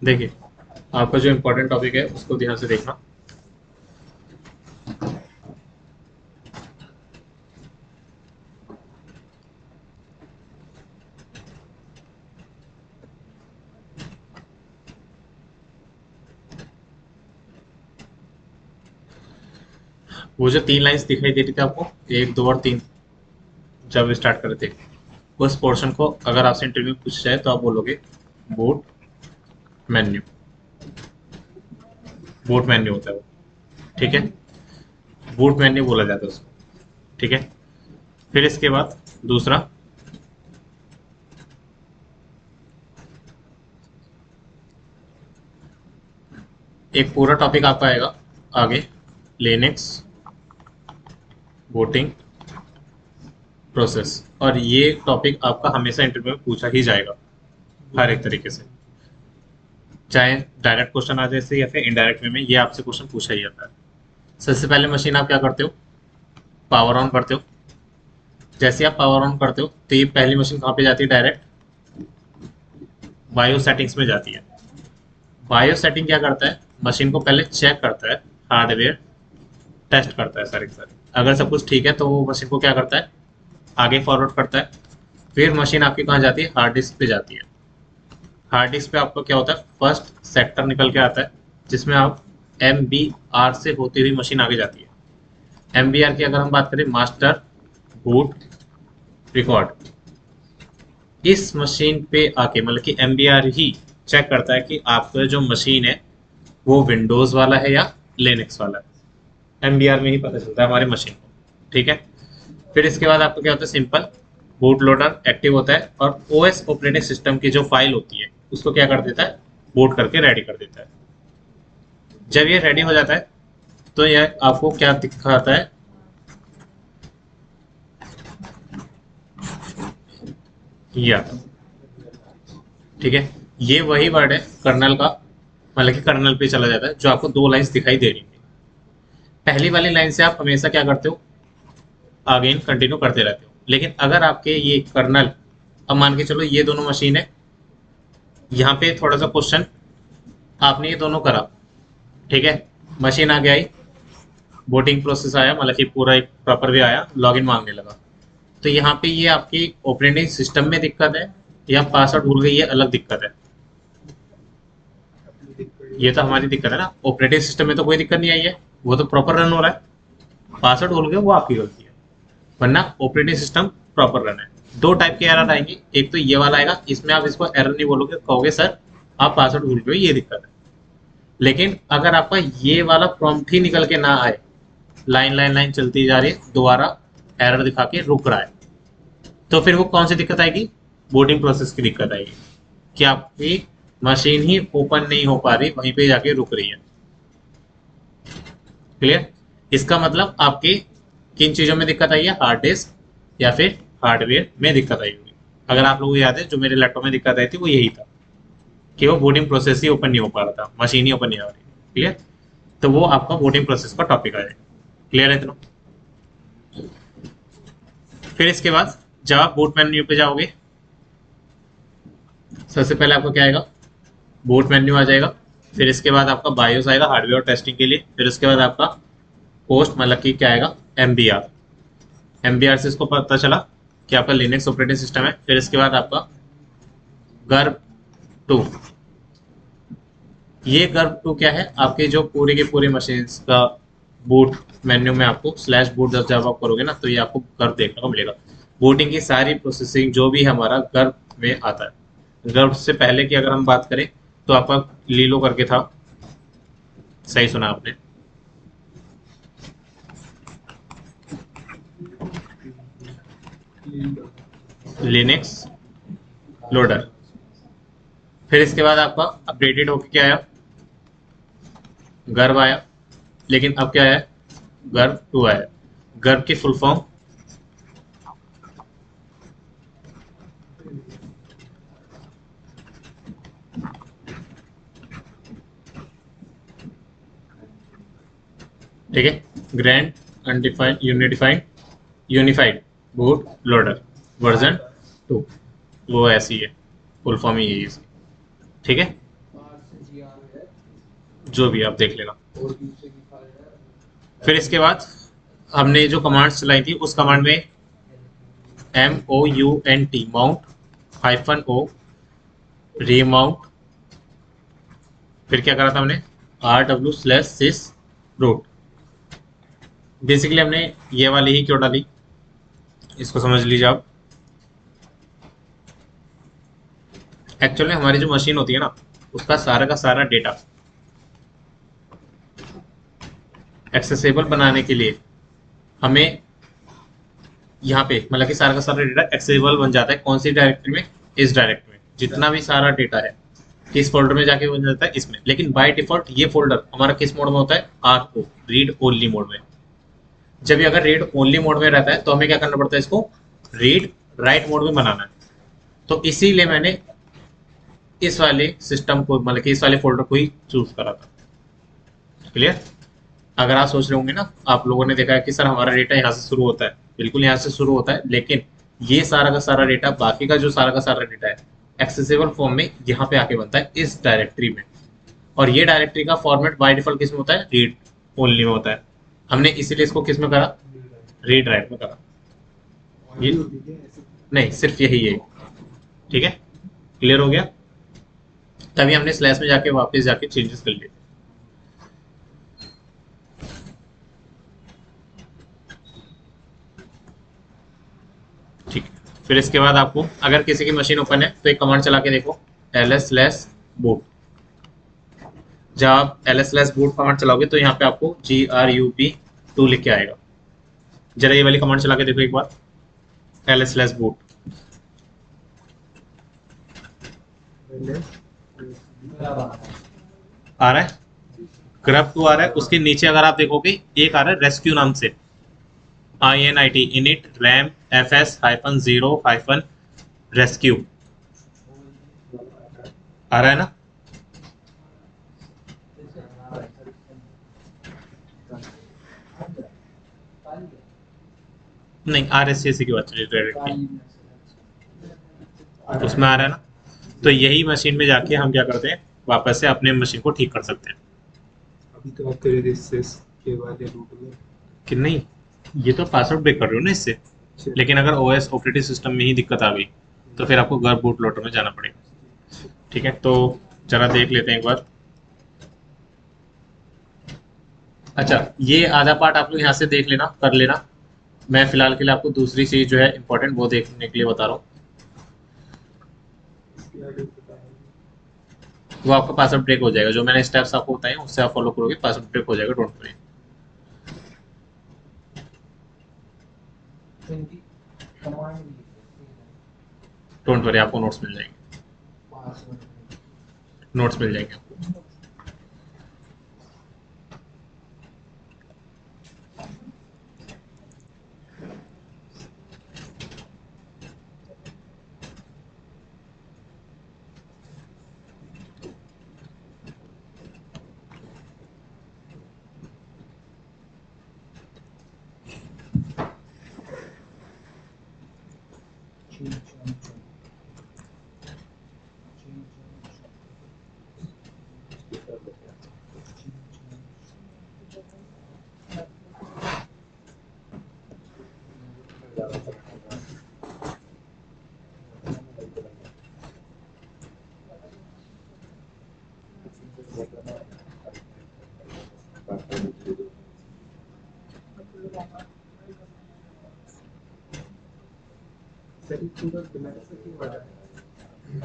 देखिए, आपका जो इम्पोर्टेंट टॉपिक है उसको ध्यान से देखना। वो जो 3 लाइंस दिखाई दे रही थी आपको, 1, 2 और 3, जब स्टार्ट कर रहे थे, उस पोर्शन को अगर आपसे इंटरव्यू में पूछा जाए तो आप बोलोगे बोट मेन्यू। बोट मेन्यू होता है वो, ठीक है। बोट मेन्यू बोला जाता है उसको, ठीक है। फिर इसके बाद दूसरा, एक पूरा टॉपिक आपका आएगा आगे, लिनक्स बोटिंग प्रोसेस। और ये टॉपिक आपका हमेशा इंटरव्यू में पूछा ही जाएगा, हर एक तरीके से, चाहे डायरेक्ट क्वेश्चन आ जाए से या फिर इनडायरेक्ट वे में, ये आपसे क्वेश्चन पूछा ही जाता है। सबसे पहले मशीन आप क्या करते हो, पावर ऑन करते हो। जैसे आप पावर ऑन करते हो तो ये पहली मशीन कहाँ पे जाती है, डायरेक्ट बायो सेटिंग्स में जाती है। बायो सेटिंग क्या करता है, मशीन को पहले चेक करता है, हार्डवेयर टेस्ट करता है सारे के सारे। अगर सब कुछ ठीक है तो वो मशीन को क्या करता है, आगे फॉरवर्ड करता है। फिर मशीन आपकी कहाँ जाती है, हार्ड डिस्क पे जाती है। हार्ड डिस्क पे आपको क्या होता है, फर्स्ट सेक्टर निकल के आता है, जिसमें आप MBR से होती हुई मशीन आगे जाती है। MBR की अगर हम बात करें, मास्टर बूट रिकॉर्ड, इस मशीन पे आके मतलब कि MBR ही चेक करता है कि आपका जो मशीन है वो विंडोज वाला है या लिनक्स वाला है। MBR में ही पता चलता है हमारी मशीन को, ठीक है। फिर इसके बाद आपको क्या होता है, सिंपल बूट लोडर एक्टिव होता है और OS ऑपरेटिंग सिस्टम की जो फाइल होती है उसको क्या कर देता है, बूट करके रेडी कर देता है। जब ये रेडी हो जाता है तो यह आपको क्या दिखाता है, या, ठीक है। ये वही वर्ड है कर्नल का, मतलब कि कर्नल पे चला जाता है, जो आपको 2 लाइंस दिखाई दे रही है। पहली वाली लाइन से आप हमेशा क्या करते हो, अगेन कंटिन्यू करते रहते हो। लेकिन अगर आपके ये कर्नल, अब मान के चलो ये दोनों मशीन है, यहाँ पे थोड़ा सा क्वेश्चन, आपने ये दोनों करा, ठीक है। मशीन आगे आई, वोटिंग प्रोसेस आया, मतलब कि पूरा एक प्रॉपर वे आया, लॉगिन मांगने लगा। तो यहाँ पे ये आपकी ऑपरेटिंग सिस्टम में दिक्कत है या पासवर्ड भूल गई, ये अलग दिक्कत है। ये तो हमारी दिक्कत है ना, ऑपरेटिंग सिस्टम में तो कोई दिक्कत नहीं आई है, वो तो प्रॉपर रन हो रहा है। पासवर्ड भूल गए वो आपकी गलती है, वरना ऑपरेटिंग सिस्टम प्रॉपर रन है। 2 टाइप के एरर आएंगे, एक तो ये वाला आएगा, इसमें आप इसको एरर नहीं बोलोगे, कहोगे सर आप पासवर्ड भूल गए, ये दिक्कत है। लेकिन अगर आपका ये वाला प्रॉम्प्ट ही निकल के ना आए, लाइन लाइन लाइन चलती जा रही है, दोबारा एरर दिखा के रुक रहा है, तो फिर वो कौन सी दिक्कत आएगी, बोटिंग प्रोसेस की दिक्कत आएगी, कि आपकी मशीन ही ओपन नहीं हो पा रही, वहीं पे जाके रुक रही है। क्लियर। इसका मतलब आपकी किन चीजों में दिक्कत आई है, हार्ड डिस्क या फिर हार्डवेयर में दिक्कत आई होगी। अगर आप लोगों को याद है, जो मेरे लैपटॉप में दिक्कत आई थी वो यही था कि वो बोटिंग प्रोसेस ही ओपन नहीं हो पा रहा था, मशीन ही ओपन नहीं हो रही। क्लियर। तो वो आपका बोटिंग प्रोसेस का टॉपिक आएगा। क्लियर है इतना। फिर इसके बाद जब आप बूट मेन्यू पे जाओगे, सबसे पहले आपको क्या आएगा, बूट मेन्यू आ जाएगा। फिर इसके बाद आपका बायोस आएगा हार्डवेयर टेस्टिंग के लिए। फिर उसके बाद आपका पोस्ट मतलब कि क्या आएगा, MBR। MBR से इसको पता चला कि आपका लिनक्स ऑपरेटिंग सिस्टम है। फिर इसके बाद आपका गर्भ 2। ये गर्भ 2 क्या है, आपके जो पूरे के पूरे मशीन का बूट मेन्यू में आपको स्लैश बूट जब आप करोगे ना, तो ये आपको गर्भ देखने को मिलेगा। बूटिंग की सारी प्रोसेसिंग जो भी हमारा गर्भ में आता है। गर्भ से पहले की अगर हम बात करें तो आपका लीलो करके था, सही सुना आपने, लिनक्स लोडर। फिर इसके बाद आपका अपडेटेड होके क्या आया, गर्भ आया। लेकिन अब क्या है, गर्भ 2 आया। गर्भ की फुल फॉर्म, ठीक है, ग्रैंड अनडिफाइंड यूनिडिफाइंड यूनिफाइड बूट लोडर वर्जन 2। वो ऐसी है, फुल फॉर्म ही है इसकी, ठीक है। जो भी आप देख लेना। फिर इसके बाद हमने जो कमांड्स चलाई थी उस कमांड में MOUNT माउंट -O रीमाउंट, फिर क्या करा था हमने RW/sys root। बेसिकली हमने ये वाली ही क्यों डाली, इसको समझ लीजिए आप। एक्चुअली हमारी जो मशीन होती है ना, उसका सारा का सारा डेटा एक्सेसिबल बनाने के लिए हमें यहाँ पे मतलब कि सारा का सारा डेटा एक्सेसिबल बन जाता है। कौन सी डायरेक्टरी में? इस डायरेक्टरी में। जितना भी सारा डेटा है किस फोल्डर में जाके बन जाता है? इसमें। लेकिन बाय डिफॉल्ट ये फोल्डर हमारा किस मोड में होता है? RO रीड ओनली मोड में। जब ये अगर रीड ओनली मोड में रहता है तो हमें क्या करना पड़ता है? इसको रीड राइट मोड में बनाना है। तो इसीलिए मैंने इस वाले सिस्टम को मतलब कि इस वाले फोल्डर को ही चूज करा था। क्लियर? अगर आप सोच रहे होंगे ना, आप लोगों ने देखा है कि सर हमारा डेटा यहाँ से शुरू होता है, बिल्कुल यहाँ से शुरू होता है, लेकिन ये सारा का सारा डेटा, बाकी का जो सारा का सारा डेटा है एक्सेसिबल फॉर्म में यहाँ पे आके बनता है इस डायरेक्टरी में। और ये डायरेक्टरी का फॉर्मेट बाय डिफॉल्ट किस में होता है? रीड ओनली में होता है। हमने इसीलिए इसको किस में करा? रीड राइट में करा। ये नहीं, सिर्फ यही है। ठीक है, क्लियर हो गया? तभी हमने स्लैश में जाके वापस जाके चेंजेस कर लिए। ठीक है, फिर इसके बाद आपको अगर किसी की मशीन ओपन है तो एक कमांड चला के देखो, ls/boot। जब आप ls/boot कमांड चलाओगे तो यहाँ पे आपको GRUB2 लिख के आएगा। जरा ये वाली कमांड चला के देखो एक बार, ls/boot आ रहा है, grub2 आ रहा है। उसके नीचे अगर आप देखोगे एक आ रहा है रेस्क्यू नाम से, INIT init ram fs-0-rescue आ रहा है ना? नहीं, RSCC की बात चल रही है डायरेक्टली, उसमें आ रहा है ना? तो यही मशीन में जाके हम क्या करते हैं, वापस से अपने मशीन को ठीक कर सकते हैं। अभी तो आप तेरे रिसेस के वाले रूट में कि नहीं, ये तो पासवर्ड ब्रेक कर रहे हो ना इससे। लेकिन अगर OS ऑपरेटिंग सिस्टम में ही दिक्कत आ गई तो फिर आपको घर बूट लोडर में जाना पड़ेगा। ठीक है, तो जरा देख लेते हैं एक बार। अच्छा, ये आधा पार्ट आप लोग यहाँ से देख लेना, कर लेना। मैं फिलहाल के लिए आपको दूसरी चीज जो है इंपॉर्टेंट वो देखने के लिए बता रहा हूँ। वो आपका पासवर्ड ब्रेक हो जाएगा, जो मैंने स्टेप्स आपको बताए उससे आप फॉलो करोगे, पासवर्ड ब्रेक हो जाएगा, डोंट वरी। डोंट वरी, आपको नोट्स मिल जाएंगे, नोट्स मिल जाएंगे आपको।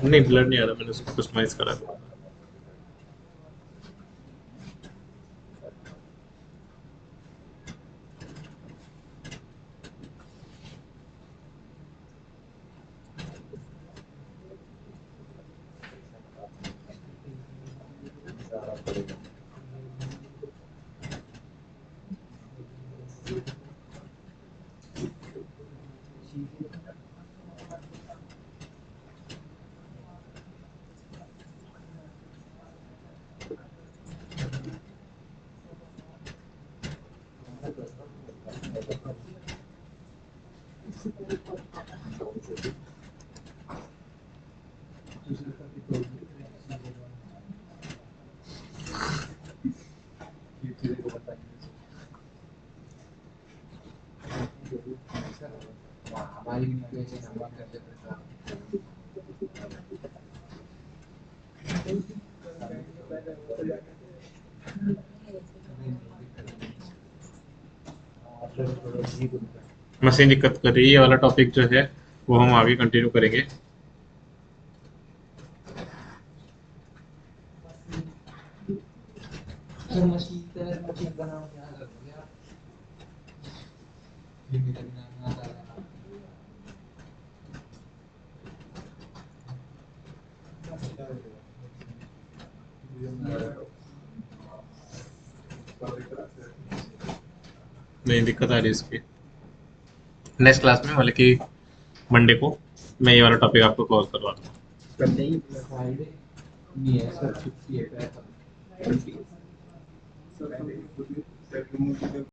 नहीं, ब्लर नहीं आ रहा, मैंने उसको कस्टमाइज करा था। मशीन दिक्कत कर रही है, ये वाला टॉपिक जो है वो हम आगे कंटिन्यू करेंगे। नहीं दिक्कत आ रही है इसकी। नेक्स्ट क्लास में मतलब कि मंडे को मैं ये वाला टॉपिक आपको कवर करवा दूँगा। सर